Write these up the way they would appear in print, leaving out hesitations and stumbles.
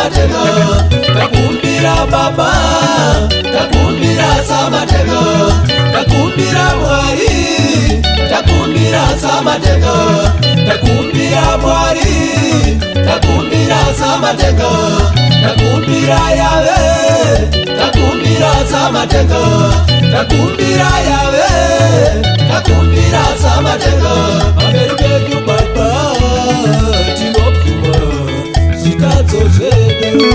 samatego, takumbira baba, takumbira samatego, takumbira mwari, takumbira samatego, takumbira mwari, takumbira samatego, takumbira yave, takumbira samatego, takumbira yave, takumbira samatego. Ameribegu baba, tinopfuma, zikadzo zvedu.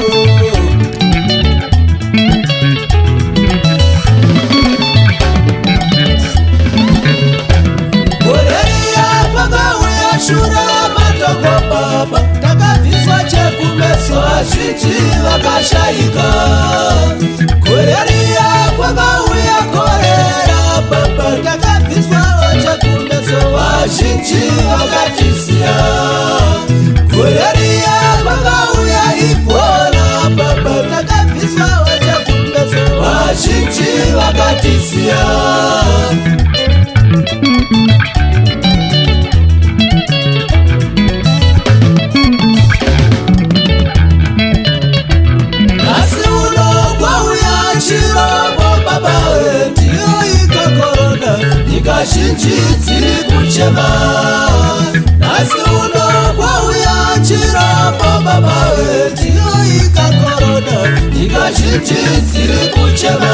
Koreya kwakauya shura matongo baba, takabviswa chekumeso azhinji vakashayika. Koreya kwakauya korera baba, takabviswawo chekumeso azhinji vakatisiya. Koreya kwakauya ibola baba, takabviswawo chekumeso azhinji vakatisiya. Zhinji dziri kuchema, nasi uno kwauya chirombo baba ndiyoika korona. Nyika zhinji dziri kuchema,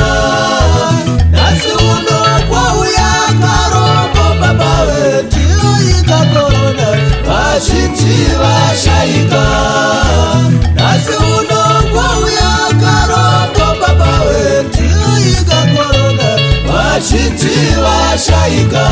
nasi uno kwauya karombo baba ndiyoika korona. Vazhinji vashayika, nasi uno kwauya karombo baba ndiyoika korona. Vazhinji vashayika.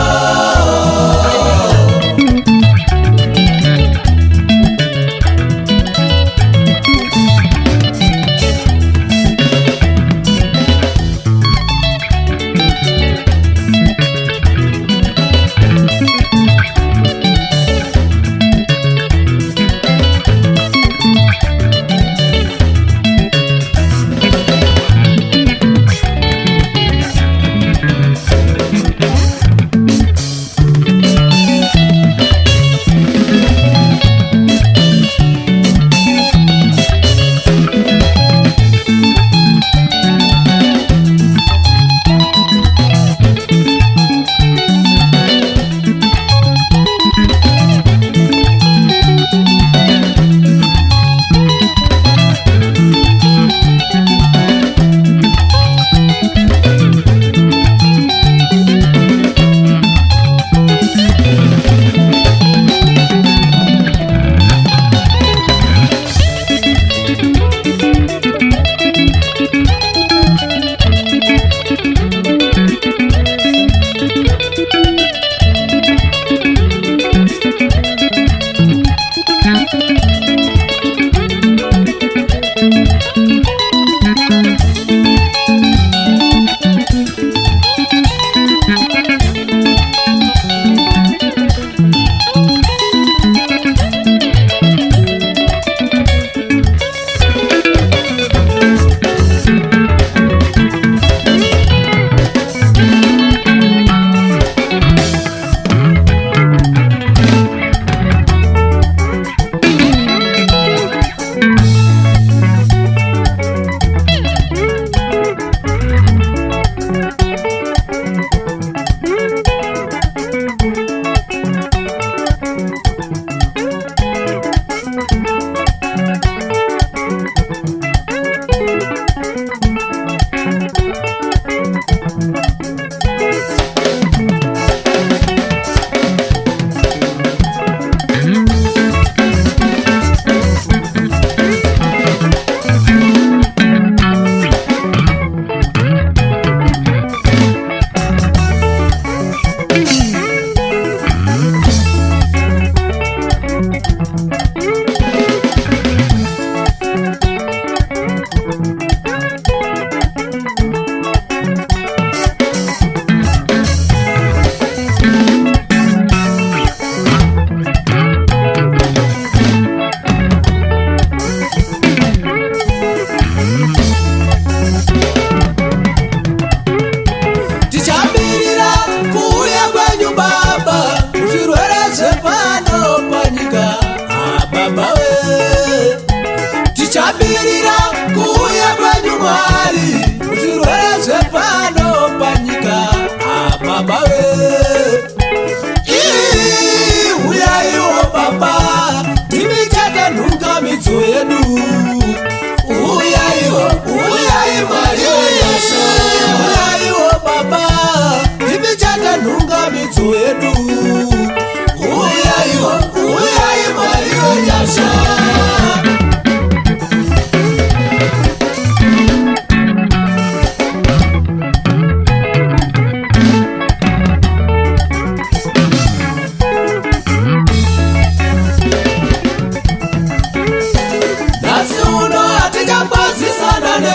baba, timichata nunga mitso yedu. Uyai Mario yasha. Uyai baba, timichata nunga mitso yedu. Uyai Mario yasha.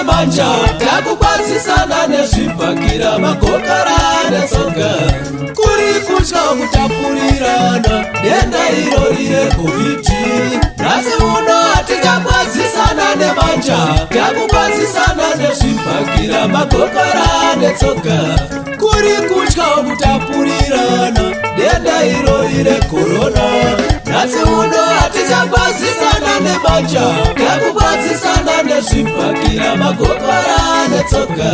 Manja takukwazisana nezvibhakira makokara netsoka kuri kutya kutapurirana denda iro reCOVID. Nhasi uno hatichakwazisana nemanja takukwazisana nezvibhakira makokara netsoka kuri kutya kutapurirana denda iro reCorona. Nhasi uno hatichakwazisana nemanja takukwazisana nezvibhakira makokora netsoka